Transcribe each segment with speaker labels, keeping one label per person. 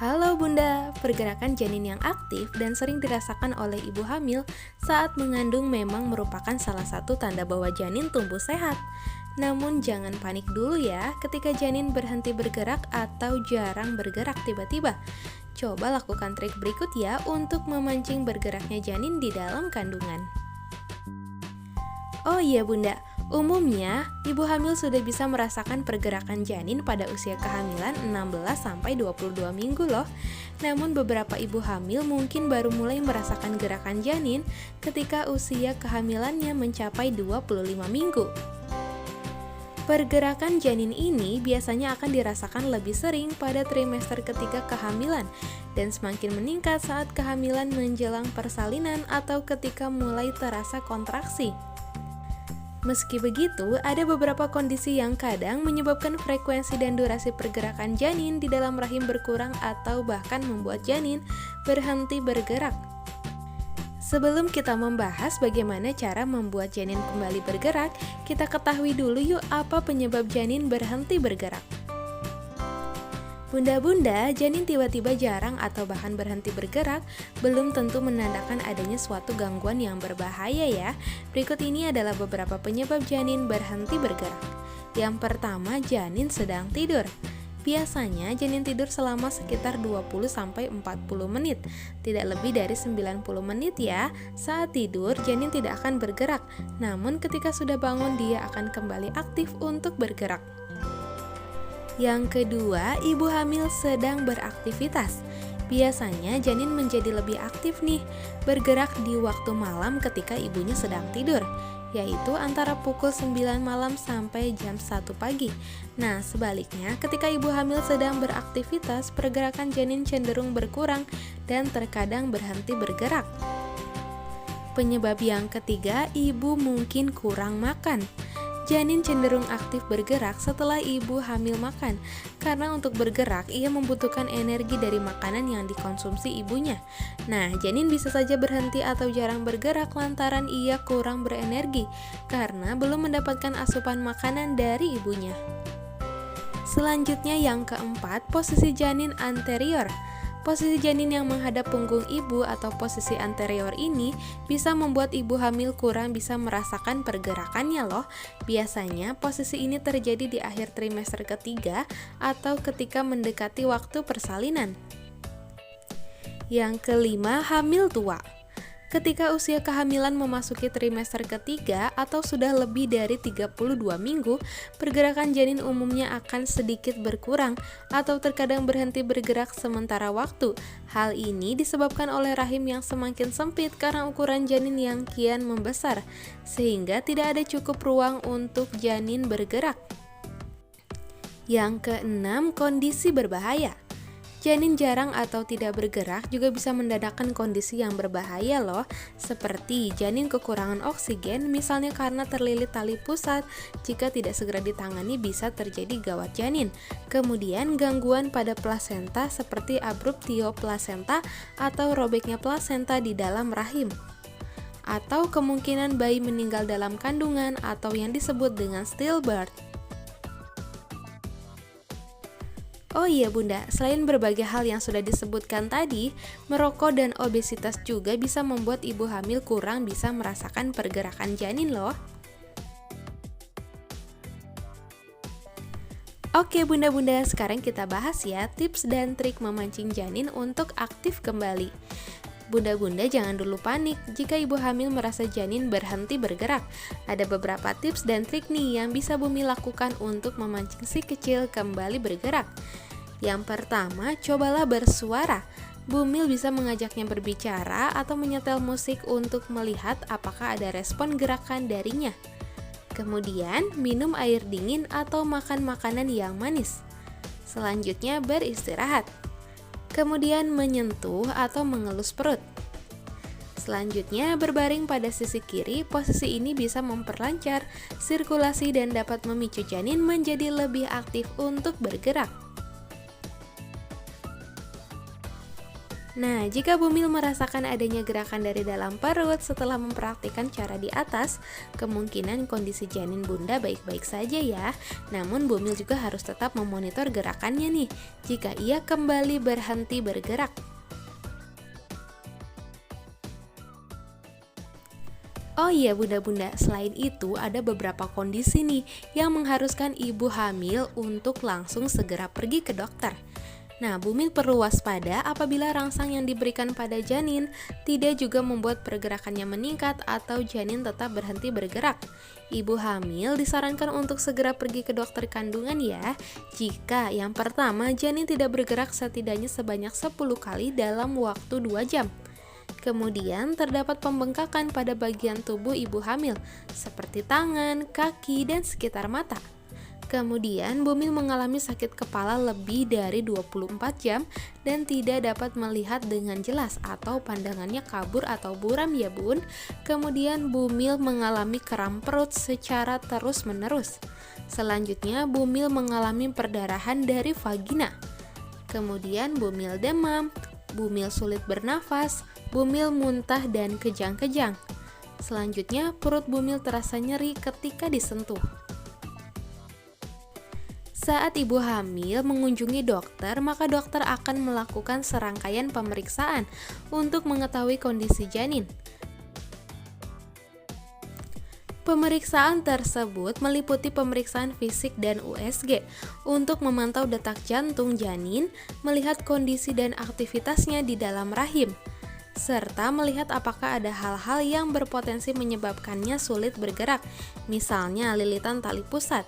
Speaker 1: Halo Bunda, pergerakan janin yang aktif dan sering dirasakan oleh ibu hamil saat mengandung memang merupakan salah satu tanda bahwa janin tumbuh sehat. Namun jangan panik dulu ya ketika janin berhenti bergerak atau jarang bergerak tiba-tiba. Coba lakukan trik berikut ya untuk memancing bergeraknya janin di dalam kandungan. Oh iya Bunda, umumnya ibu hamil sudah bisa merasakan pergerakan janin pada usia kehamilan 16-22 minggu loh. Namun beberapa ibu hamil mungkin baru mulai merasakan gerakan janin ketika usia kehamilannya mencapai 25 minggu. Pergerakan janin ini biasanya akan dirasakan lebih sering pada trimester ketiga kehamilan dan semakin meningkat saat kehamilan menjelang persalinan atau ketika mulai terasa kontraksi. Meski begitu, ada beberapa kondisi yang kadang menyebabkan frekuensi dan durasi pergerakan janin di dalam rahim berkurang atau bahkan membuat janin berhenti bergerak. Sebelum kita membahas bagaimana cara membuat janin kembali bergerak, kita ketahui dulu yuk apa penyebab janin berhenti bergerak. Bunda-bunda, janin tiba-tiba jarang atau bahkan berhenti bergerak belum tentu menandakan adanya suatu gangguan yang berbahaya ya. Berikut ini adalah beberapa penyebab janin berhenti bergerak. Yang pertama, janin sedang tidur. Biasanya janin tidur selama sekitar 20-40 menit, tidak lebih dari 90 menit ya. Saat tidur, janin tidak akan bergerak, namun ketika sudah bangun dia akan kembali aktif untuk bergerak. Yang kedua, ibu hamil sedang beraktivitas. Biasanya janin menjadi lebih aktif nih, bergerak di waktu malam ketika ibunya sedang tidur, yaitu antara pukul 9 malam sampai jam 1 pagi. Nah, sebaliknya, ketika ibu hamil sedang beraktivitas, pergerakan janin cenderung berkurang dan terkadang berhenti bergerak. Penyebab yang ketiga, ibu mungkin kurang makan. Janin cenderung aktif bergerak setelah ibu hamil makan, karena untuk bergerak ia membutuhkan energi dari makanan yang dikonsumsi ibunya. Nah, janin bisa saja berhenti atau jarang bergerak lantaran ia kurang berenergi, karena belum mendapatkan asupan makanan dari ibunya. Selanjutnya yang keempat, posisi janin anterior. Posisi janin yang menghadap punggung ibu atau posisi anterior ini bisa membuat ibu hamil kurang bisa merasakan pergerakannya loh. Biasanya posisi ini terjadi di akhir trimester ketiga atau ketika mendekati waktu persalinan. Yang kelima, hamil tua. Ketika usia kehamilan memasuki trimester ketiga atau sudah lebih dari 32 minggu, pergerakan janin umumnya akan sedikit berkurang atau terkadang berhenti bergerak sementara waktu. Hal ini disebabkan oleh rahim yang semakin sempit karena ukuran janin yang kian membesar, sehingga tidak ada cukup ruang untuk janin bergerak. Yang keenam, kondisi berbahaya. Janin jarang atau tidak bergerak juga bisa mendandakan kondisi yang berbahaya loh, seperti janin kekurangan oksigen, misalnya karena terlilit tali pusat. Jika tidak segera ditangani bisa terjadi gawat janin. Kemudian gangguan pada plasenta seperti abruptio plasenta atau robeknya plasenta di dalam rahim. Atau kemungkinan bayi meninggal dalam kandungan atau yang disebut dengan stillbirth. Oh iya Bunda, selain berbagai hal yang sudah disebutkan tadi, merokok dan obesitas juga bisa membuat ibu hamil kurang bisa merasakan pergerakan janin loh. Oke Bunda-bunda, sekarang kita bahas ya tips dan trik memancing janin untuk aktif kembali. Bunda-bunda jangan dulu panik jika ibu hamil merasa janin berhenti bergerak. Ada beberapa tips dan trik nih yang bisa Bumi lakukan untuk memancing si kecil kembali bergerak. Yang pertama, cobalah bersuara. Bumil bisa mengajaknya berbicara atau menyetel musik untuk melihat apakah ada respon gerakan darinya. Kemudian, minum air dingin atau makan makanan yang manis. Selanjutnya, beristirahat. Kemudian menyentuh atau mengelus perut. Selanjutnya, berbaring pada sisi kiri. Posisi ini bisa memperlancar sirkulasi dan dapat memicu janin menjadi lebih aktif untuk bergerak. Nah, jika Bumil merasakan adanya gerakan dari dalam perut setelah mempraktikkan cara di atas, kemungkinan kondisi janin bunda baik-baik saja ya. Namun Bumil juga harus tetap memonitor gerakannya nih, jika ia kembali berhenti bergerak. Oh iya bunda-bunda, selain itu ada beberapa kondisi nih yang mengharuskan ibu hamil untuk langsung segera pergi ke dokter. Nah, Bumil perlu waspada apabila rangsang yang diberikan pada janin tidak juga membuat pergerakannya meningkat atau janin tetap berhenti bergerak. Ibu hamil disarankan untuk segera pergi ke dokter kandungan ya, jika yang pertama janin tidak bergerak setidaknya sebanyak 10 kali dalam waktu 2 jam. Kemudian terdapat pembengkakan pada bagian tubuh ibu hamil, seperti tangan, kaki, dan sekitar mata. Kemudian Bumil mengalami sakit kepala lebih dari 24 jam dan tidak dapat melihat dengan jelas atau pandangannya kabur atau buram ya bun. Kemudian Bumil mengalami kram perut secara terus-menerus. Selanjutnya Bumil mengalami perdarahan dari vagina. Kemudian Bumil demam, Bumil sulit bernafas, Bumil muntah dan kejang-kejang. Selanjutnya perut Bumil terasa nyeri ketika disentuh. Saat ibu hamil mengunjungi dokter, maka dokter akan melakukan serangkaian pemeriksaan untuk mengetahui kondisi janin. Pemeriksaan tersebut meliputi pemeriksaan fisik dan USG untuk memantau detak jantung janin, melihat kondisi dan aktivitasnya di dalam rahim, serta melihat apakah ada hal-hal yang berpotensi menyebabkannya sulit bergerak, misalnya lilitan tali pusat.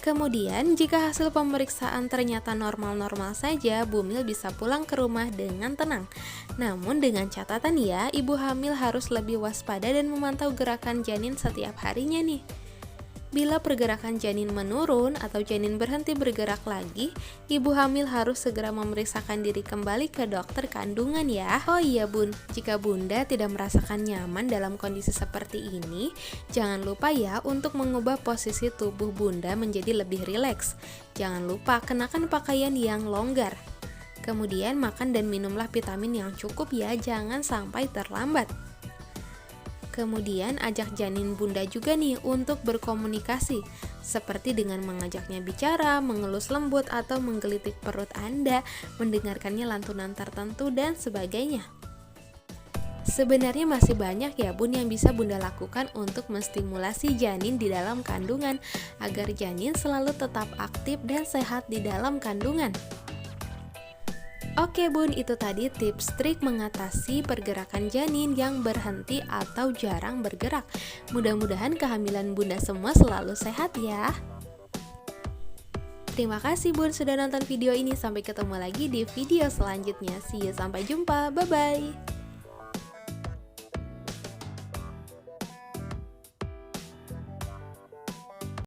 Speaker 1: Kemudian, jika hasil pemeriksaan ternyata normal-normal saja, Bumil bisa pulang ke rumah dengan tenang. Namun dengan catatan ya, ibu hamil harus lebih waspada dan memantau gerakan janin setiap harinya nih. Bila pergerakan janin menurun atau janin berhenti bergerak lagi, ibu hamil harus segera memeriksakan diri kembali ke dokter kandungan ya. Oh iya bun, jika bunda tidak merasakan nyaman dalam kondisi seperti ini, jangan lupa ya untuk mengubah posisi tubuh bunda menjadi lebih rileks. Jangan lupa kenakan pakaian yang longgar. Kemudian makan dan minumlah vitamin yang cukup ya, jangan sampai terlambat. Kemudian ajak janin bunda juga nih untuk berkomunikasi, seperti dengan mengajaknya bicara, mengelus lembut atau menggelitik perut Anda, mendengarkannya lantunan tertentu dan sebagainya. Sebenarnya masih banyak ya bun yang bisa bunda lakukan untuk menstimulasi janin di dalam kandungan, agar janin selalu tetap aktif dan sehat di dalam kandungan. Oke bun, itu tadi tips trik mengatasi pergerakan janin yang berhenti atau jarang bergerak. Mudah-mudahan kehamilan bunda semua selalu sehat ya. Terima kasih bun sudah nonton video ini. Sampai ketemu lagi di video selanjutnya. See you, sampai jumpa, bye-bye.